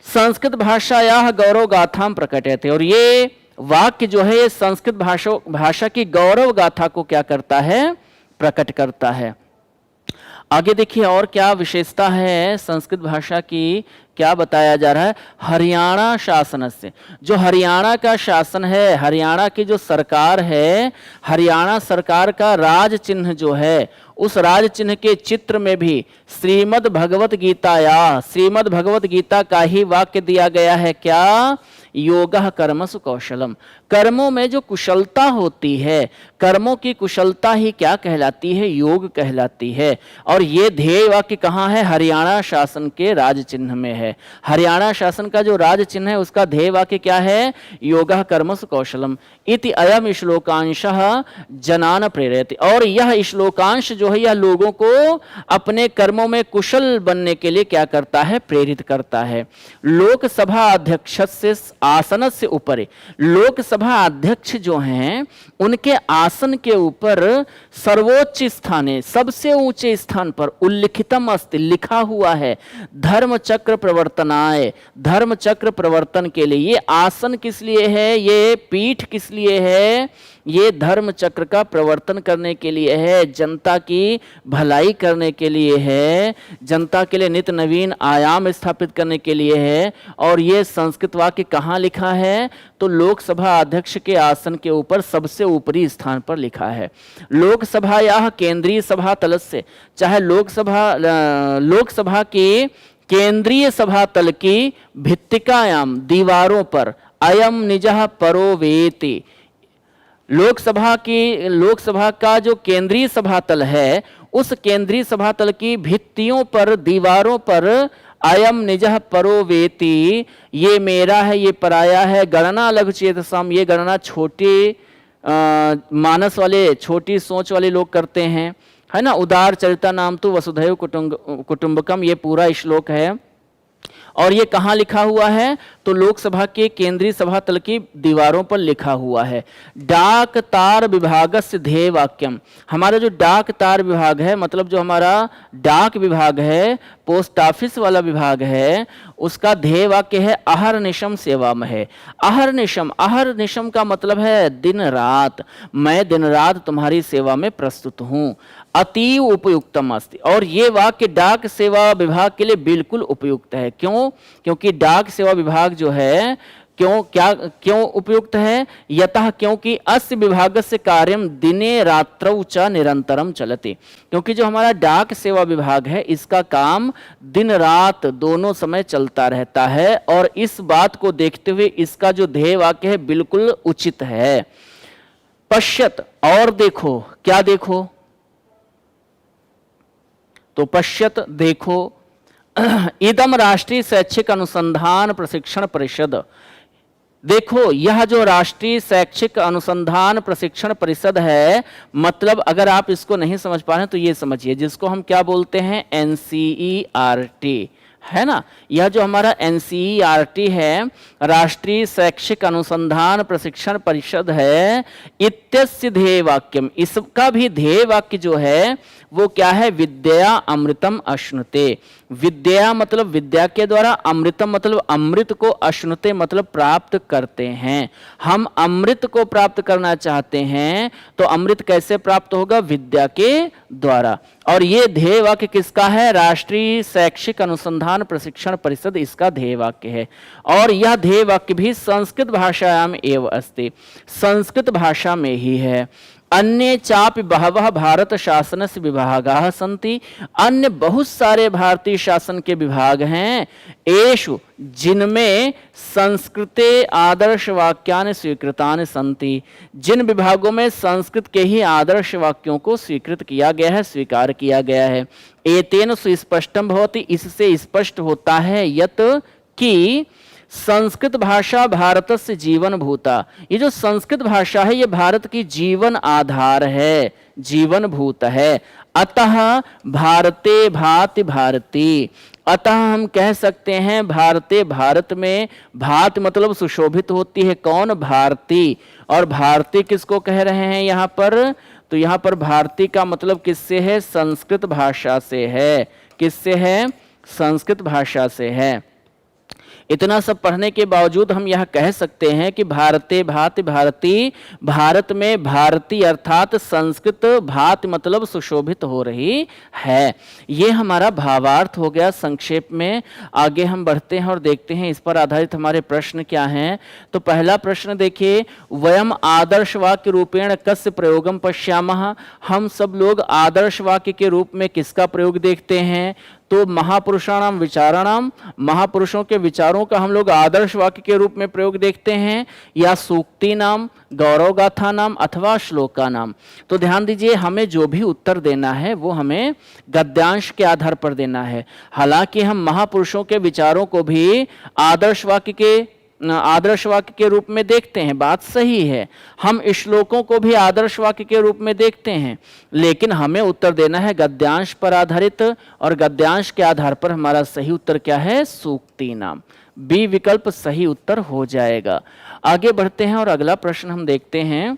संस्कृत भाषायाः गौरव गाथाम प्रकटयते, और ये वाक्य जो है ये संस्कृत भाषा की गौरव गाथा को क्या करता है? प्रकट करता है। आगे देखिए और क्या विशेषता है संस्कृत भाषा की, क्या बताया जा रहा है? हरियाणा शासन से, जो हरियाणा का शासन है, हरियाणा की जो सरकार है, हरियाणा सरकार का राज चिन्ह जो है, उस राज चिन्ह के चित्र में भी श्रीमद् भगवत गीताया, श्रीमद् भगवत गीता का ही वाक्य दिया गया है। क्या? योगः कर्मसु कौशलम, कर्मों में जो कुशलता होती है, कर्मों की कुशलता ही क्या कहलाती है? योग कहलाती है। और ये ध्येय वाक्य कहाँ है? हरियाणा शासन के राज चिन्ह में है। हरियाणा शासन का जो राज चिन्ह है उसका ध्येय वाक्य क्या है? योगः कर्मसु कौशलम इति अयम श्लोकांशः जनान प्रेरयति, और यह श्लोकांश जो है यह लोगों को अपने कर्मों में कुशल बनने के लिए क्या करता है? प्रेरित करता है। लोकसभा अध्यक्ष से आसन से ऊपर, लोकसभा अध्यक्ष जो हैं उनके आसन के ऊपर सर्वोच्च स्थाने, सबसे ऊंचे स्थान पर उल्लिखितम अस्ति, लिखा हुआ है धर्म चक्र प्रवर्तनाय, धर्म चक्र प्रवर्तन के लिए। ये आसन किस लिए है? ये पीठ किस लिए है? ये धर्म चक्र का प्रवर्तन करने के लिए है, जनता की भलाई करने के लिए है, जनता के लिए नित्य नवीन आयाम स्थापित करने के लिए है। और ये संस्कृत वाक्य कहाँ लिखा है? तो लोकसभा अध्यक्ष के आसन के ऊपर सबसे ऊपरी स्थान पर लिखा है। लोकसभा या केंद्रीय सभा तल से, चाहे लोकसभा की केंद्रीय सभा तल की भित्तिकायाम, दीवारों पर अयम निजः परो वेति, लोकसभा का जो केंद्रीय सभा तल है उस केंद्रीय सभा तल की भित्तियों पर, दीवारों पर अयम निजः परो वेति, ये मेरा है, ये पराया है। गणना लघु चेतसाम, ये गणना छोटे मानस वाले, छोटी सोच वाले लोग करते हैं, है ना। उदार चरिता नाम तो वसुधैव कुटुंबकम, ये पूरा श्लोक है। और ये कहाँ लिखा हुआ है? तो लोकसभा के केंद्रीय सभा तल की दीवारों पर लिखा हुआ है। डाक तार विभागस्य ध्येय वाक्यम, हमारा जो डाक तार विभाग है, मतलब जो हमारा डाक विभाग है, पोस्ट ऑफिस वाला विभाग है, उसका ध्येय वाक्य है अहर्निशम सेवामहे। अहर्निशम, अहर्निशम का मतलब है दिन रात, मैं दिन रात तुम्हारी सेवा में प्रस्तुत हूं। अतीव उपयुक्तम अस्ति, और ये वाक्य डाक सेवा विभाग के लिए बिल्कुल उपयुक्त है। क्यों? क्योंकि डाक सेवा विभाग जो है, क्यों उपयुक्त है? यतः क्योंकि अस्य विभागस्य कार्यम दिने रात्रौ च निरंतरम चलति, क्योंकि जो हमारा डाक सेवा विभाग है इसका काम दिन रात दोनों समय चलता रहता है, और इस बात को देखते हुए इसका जो ध्येय वाक्य है बिल्कुल उचित है। पश्यत, और देखो, क्या देखो? तो पश्यत देखो, इदम राष्ट्रीय शैक्षिक अनुसंधान प्रशिक्षण परिषद, देखो यह जो राष्ट्रीय शैक्षिक अनुसंधान प्रशिक्षण परिषद है, मतलब अगर आप इसको नहीं समझ पा रहे हैं तो ये समझिए, जिसको हम क्या बोलते हैं, NCERT, है ना। यह जो हमारा NCERT है, राष्ट्रीय शैक्षिक अनुसंधान प्रशिक्षण परिषद है, इत्यस्य ध्येय वाक्यम, इसका भी ध्येय वाक्य जो है वो क्या है, विद्या अमृतम अश्नुते। विद्या मतलब विद्या के द्वारा, अमृतम मतलब अमृत को, अश्नुते मतलब प्राप्त करते हैं। हम अमृत को प्राप्त करना चाहते हैं, तो अमृत कैसे प्राप्त होगा, विद्या के द्वारा। और ये ध्येय वाक्य किसका है, राष्ट्रीय शैक्षिक अनुसंधान प्रशिक्षण परिषद, इसका ध्येय वाक्य है। और यह ध्येय वाक्य भी संस्कृत भाषायाम एव अस्ति, संस्कृत भाषा में ही है। अन्य चापि बहवः भारत शासनस्य विभागाः सन्ति, अन्य बहुत सारे भारतीय शासन के विभाग हैं, एषु जिनमें संस्कृते आदर्श वाक्यानि स्वीकृतानि सन्ति, जिन विभागों में संस्कृत के ही आदर्श वाक्यों को स्वीकृत किया गया है, स्वीकार किया गया है। एतेन सुस्पष्टं भवति, इससे स्पष्ट होता है यत कि संस्कृत भाषा भारतस्य जीवन भूता, ये जो संस्कृत भाषा है ये भारत की जीवन आधार है, जीवन भूत है। अतः भारते भाति भारती, अतः हम कह सकते हैं भारते, भारत में, भात मतलब सुशोभित होती है, कौन, भारती। और भारती किसको कह रहे हैं यहाँ पर, तो यहाँ पर भारती का मतलब किससे है, संस्कृत भाषा से है। किससे है, संस्कृत भाषा से है। इतना सब पढ़ने के बावजूद हम यह कह सकते हैं कि भारते भाति भारती, भारत में भारती अर्थात संस्कृत भात मतलब सुशोभित हो रही है। ये हमारा भावार्थ हो गया संक्षेप में। आगे हम बढ़ते हैं और देखते हैं इस पर आधारित हमारे प्रश्न क्या हैं। तो पहला प्रश्न देखिए, वयम आदर्श वाक्य रूपेण कस्य प्रयोगम पश्यामः, हम सब लोग आदर्श वाक्य के रूप में किसका प्रयोग देखते हैं, तो महापुरुषाणाम विचाराणाम, महापुरुषों के विचारों का हम लोग आदर्श वाक्य के रूप में प्रयोग देखते हैं, या सूक्ति नाम, गौरव गाथा नाम, अथवा श्लोका नाम। तो ध्यान दीजिए, हमें जो भी उत्तर देना है वो हमें गद्यांश के आधार पर देना है। हालांकि हम महापुरुषों के विचारों को भी आदर्श वाक्य के रूप में देखते हैं, बात सही है। हम श्लोकों को भी आदर्श वाक्य के रूप में देखते हैं, लेकिन हमें उत्तर देना है गद्यांश पर आधारित, और गद्यांश के आधार पर हमारा सही उत्तर क्या है, सूक्ति नाम। बी विकल्प सही उत्तर हो जाएगा। आगे बढ़ते हैं और अगला प्रश्न हम देखते हैं,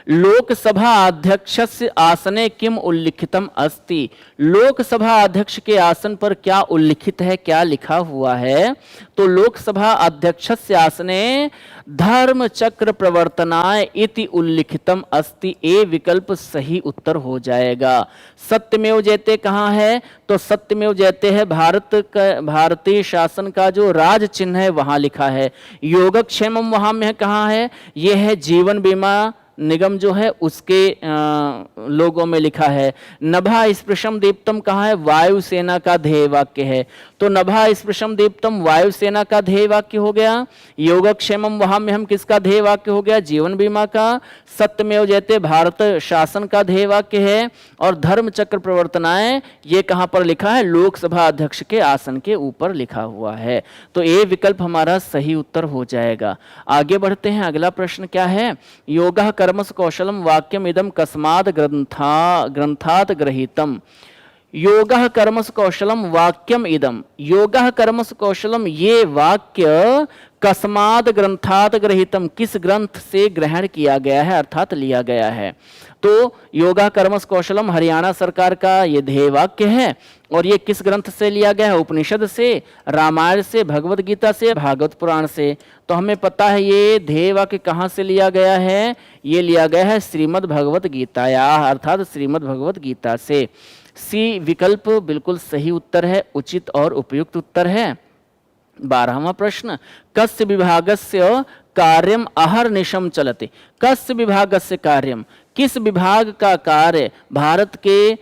लोकसभा अध्यक्षस्य आसने किम उल्लिखितम अस्ति, लोकसभा अध्यक्ष के आसन पर क्या उल्लिखित है, क्या लिखा हुआ है, तो लोकसभा अध्यक्षस्य आसने धर्म चक्र प्रवर्तनाय इति उल्लिखितम अस्ति, ए विकल्प सही उत्तर हो जाएगा। सत्यमेव जयते कहाँ है, तो सत्यमेव जयते है भारतीय शासन का जो राज चिन्ह है वहां लिखा है। योगक्षेमम वहां में कहाँ है, यह है जीवन बीमा निगम जो है उसके लोगों में लिखा है। नभा स्पृशम दीप्तम कहाँ है, वायुसेना का ध्येय वाक्य है, तो नभा स्पृशम दीप्तम वायुसेना का ध्येय वाक्य हो गया। योगक्षेमम वहां में हम किसका ध्येय वाक्य हो गया, जीवन बीमा का। सत्यमेव जयते भारत शासन का ध्येय वाक्य है। और धर्म चक्र प्रवर्तनाएं ये कहाँ पर लिखा है, लोकसभा अध्यक्ष के आसन के ऊपर लिखा हुआ है। तो ए विकल्प हमारा सही उत्तर हो जाएगा। आगे बढ़ते हैं, अगला प्रश्न क्या है, योगः कर्मसु कौशलम वाक्यम इदम कस्माद ग्रंथात ग्रहीतम, योगः कर्मसु कौशलम वाक्यम इदम। योगः कर्मसु कौशलम, ये वाक्य कस्माद ग्रंथात ग्रहीतम, किस ग्रंथ से ग्रहण किया गया है अर्थात लिया गया है। तो योगा कर्मस कौशलम हरियाणा सरकार का ये ध्येय वाक्य है और ये किस ग्रंथ से लिया गया है? उपनिषद से, रामायण से, भगवत गीता से, भागवत पुराण से। तो हमें पता है ये ध्येय वाक्य कहाँ से लिया गया है? ये लिया गया है श्रीमद् भगवत गीताया अर्थात श्रीमद् भगवत गीता से। सी विकल्प बिल्कुल सही उत्तर है, उचित और उपयुक्त उत्तर है। 12वां प्रश्न, कस्य विभागस्य कार्यम अहर्निशम चलते। कस्य विभागस्य कार्यम, किस विभाग का कार्य, भारत के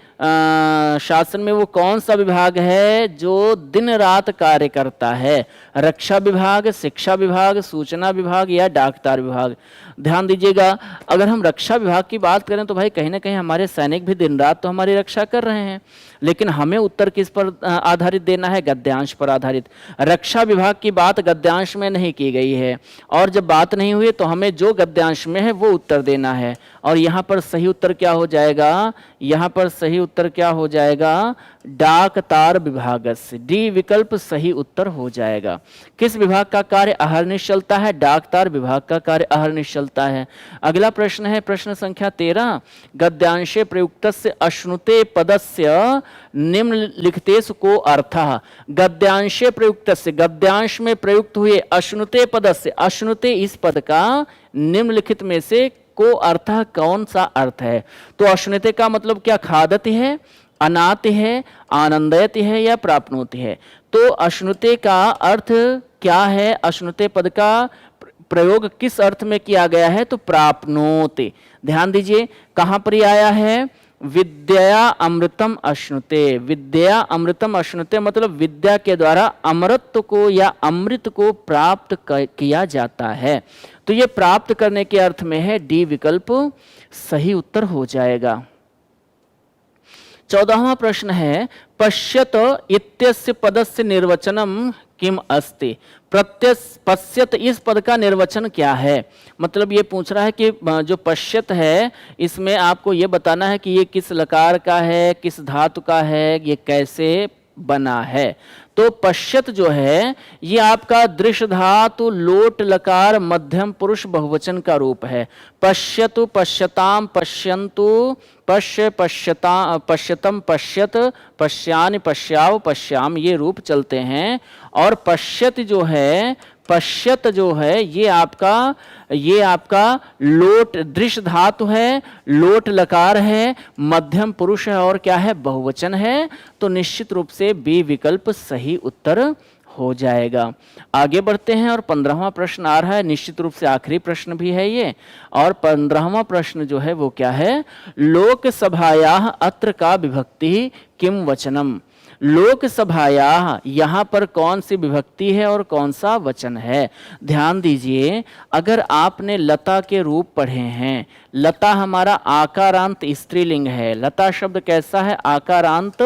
शासन में वो कौन सा विभाग है जो दिन रात कार्य करता है? रक्षा विभाग, शिक्षा विभाग, सूचना विभाग या डाकतार विभाग? ध्यान दीजिएगा, अगर हम रक्षा विभाग की बात करें तो भाई कहीं ना कहीं हमारे सैनिक भी दिन रात तो हमारी रक्षा कर रहे हैं, लेकिन हमें उत्तर किस पर आधारित देना है? गद्यांश पर आधारित। रक्षा विभाग की बात गद्यांश में नहीं की गई है और जब बात नहीं हुई तो हमें जो गद्यांश में है वो उत्तर देना है। और यहाँ पर सही उत्तर क्या हो जाएगा? यहाँ पर सही उत्तर क्या हो जाएगा? डाक तार विभाग से। डी विकल्प सही उत्तर हो जाएगा। किस विभाग का कार्य अहर्निश चलता है? डाक तार विभाग का कार्य अहर्निश चलता है। अगला प्रश्न है प्रश्न संख्या 13, गद्यांशे प्रयुक्तस्य अश्नुते पदस्य निम्नलिखितेषु को अर्थः। गद्यांशे प्रयुक्तस्य, गद्यांश में प्रयुक्त हुए अश्नुते पदस्य, अश्नुते इस पद का निम्नलिखित में से को अर्थः कौन सा अर्थ है? तो अश्नुते का मतलब क्या? खादति है, अनाति है, आनंदयति है या प्राप्नोति है? तो अश्नुते का अर्थ क्या है? अश्नुते पद का प्रयोग किस अर्थ में किया गया है? तो प्राप्नोति। ध्यान दीजिए कहां पर ये आया है? विद्या अमृतम अश्नुते। विद्या अमृतम अश्नुते मतलब विद्या के द्वारा अमृत को या अमृत को प्राप्त किया जाता है। तो ये प्राप्त करने के अर्थ में है। डी विकल्प सही उत्तर हो जाएगा। 14वां प्रश्न है, पश्यत इत्यस्य पदस्य निर्वचनम किम अस्ति। पश्यत इस पद का निर्वचन क्या है? मतलब ये पूछ रहा है कि जो पश्यत है इसमें आपको ये बताना है कि ये किस लकार का है, किस धातु का है, ये कैसे बना है। तो पश्यत जो है ये आपका दृश्य धातु लोट लकार मध्यम पुरुष बहुवचन का रूप है। पश्यतु, पश्यताम, पश्यन्तु, पश्य, पश्यता, पश्यतम, पश्यत, पश्यानि, पश्याव, पश्याम, ये रूप चलते हैं। और पश्यत जो है ये आपका लोट दृश्य धातु है, लोट लकार है, मध्यम पुरुष है और क्या है? बहुवचन है। तो निश्चित रूप से बी विकल्प सही उत्तर हो जाएगा। आगे बढ़ते हैं और 15वां प्रश्न आ रहा है, निश्चित रूप से आखिरी प्रश्न भी है ये। और 15वां प्रश्न जो है वो क्या है? लोकसभायाः अत्र का विभक्ति किम वचनम। लोकसभायाः यहाँ पर कौन सी विभक्ति है और कौन सा वचन है? ध्यान दीजिए, अगर आपने लता के रूप पढ़े हैं, लता हमारा आकारांत स्त्रीलिंग है। लता शब्द कैसा है? आकारांत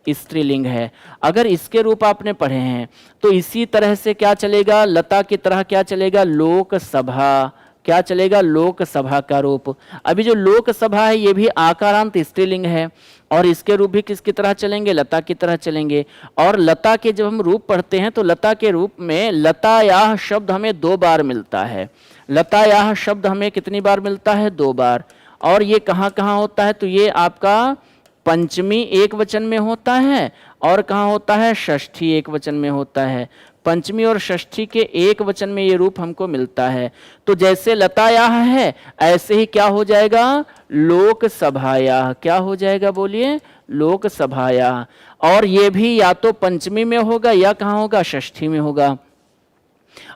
स्त्रीलिंग है। अगर इसके रूप आपने पढ़े हैं तो इसी तरह से क्या चलेगा? लता की तरह क्या चलेगा? लोकसभा। क्या चलेगा? लोकसभा का रूप। अभी जो लोकसभा है ये भी आकारांत स्त्रीलिंग है और इसके रूप भी किसकी तरह चलेंगे? लता की तरह चलेंगे। और लता के जब हम रूप पढ़ते हैं तो लता के रूप में लतायाः शब्द हमें 2 बार मिलता है। लतायाः शब्द हमें कितनी बार मिलता है? 2 बार। और ये कहाँ कहाँ होता है? तो ये आपका पंचमी एक वचन में होता है और कहाँ होता है? षष्ठी एक वचन में होता है। पंचमी और षष्ठी के एक वचन में ये रूप हमको मिलता है। तो जैसे लतायाः है ऐसे ही क्या हो जाएगा? लोकसभायाः। क्या हो जाएगा? बोलिए, लोकसभायाः। और ये भी या तो पंचमी में होगा या कहाँ होगा? षष्ठी में होगा।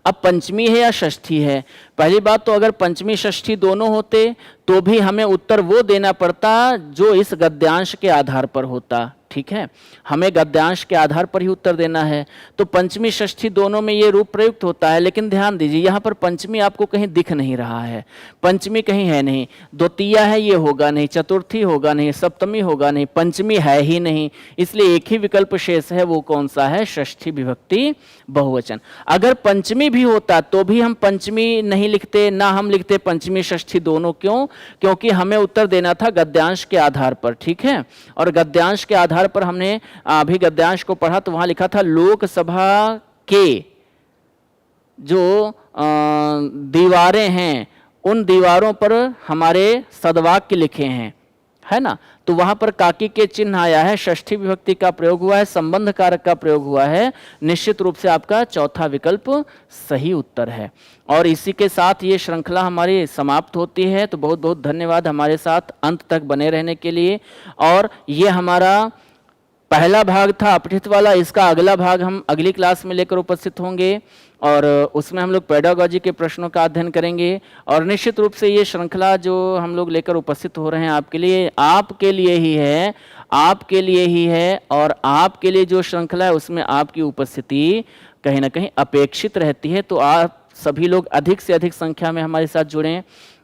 अब पंचमी है या षष्ठी है? पहली बात तो अगर पंचमी षष्ठी दोनों होते तो भी हमें उत्तर वो देना पड़ता जो इस गद्यांश के आधार पर होता। ठीक है, हमें गद्यांश के आधार पर ही उत्तर देना है। तो पंचमी षष्ठी दोनों में ये रूप प्रयुक्त होता है। लेकिन ध्यान दीजिए यहाँ पर पंचमी आपको कहीं दिख नहीं रहा है। पंचमी कहीं है नहीं। द्वितीया है ये होगा नहीं, चतुर्थी होगा नहीं, सप्तमी होगा नहीं, पंचमी है ही नहीं। इसलिए एक ही विकल्प शेष है, वो कौन सा है? षष्ठी विभक्ति बहुवचन। अगर पंचमी भी होता तो भी हम पंचमी नहीं लिखते, ना हम लिखते पंचमी षष्ठी दोनों। क्यों? क्योंकि हमें उत्तर देना था गद्यांश के आधार पर। ठीक है, और गद्यांश के आधार आधार पर हमने अभी गद्यांश को पढ़ा तो वहां लिखा था लोकसभा के जो दीवारें हैं उन दीवारों पर हमारे सदवाक्य लिखे हैं, है ना। तो वहां पर काकी के चिन्ह आया है, षष्ठी विभक्ति का प्रयोग हुआ है, संबंध कारक का प्रयोग हुआ है, निश्चित रूप से आपका चौथा विकल्प सही उत्तर है। और इसी के साथ ये श्रृंखला हमारी समाप्त होती है। तो बहुत बहुत धन्यवाद हमारे साथ अंत तक बने रहने के लिए। और ये हमारा पहला भाग था अपठित वाला, इसका अगला भाग हम अगली क्लास में लेकर उपस्थित होंगे और उसमें हम लोग पेडागोजी के प्रश्नों का अध्ययन करेंगे। और निश्चित रूप से ये श्रृंखला जो हम लोग लेकर उपस्थित हो रहे हैं आपके लिए ही है, आपके लिए ही है। और आपके लिए जो श्रृंखला है उसमें आपकी उपस्थिति कहीं ना कहीं अपेक्षित रहती है। तो आप सभी लोग अधिक से अधिक संख्या में हमारे साथ जुड़ें।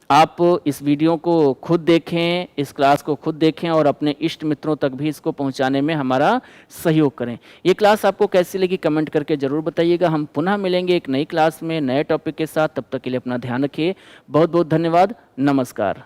आप इस वीडियो को खुद देखें, इस क्लास को खुद देखें और अपने इष्ट मित्रों तक भी इसको पहुंचाने में हमारा सहयोग करें। ये क्लास आपको कैसी लगी कमेंट करके ज़रूर बताइएगा। हम पुनः मिलेंगे एक नई क्लास में नए टॉपिक के साथ। तब तक के लिए अपना ध्यान रखिए। बहुत बहुत धन्यवाद। नमस्कार।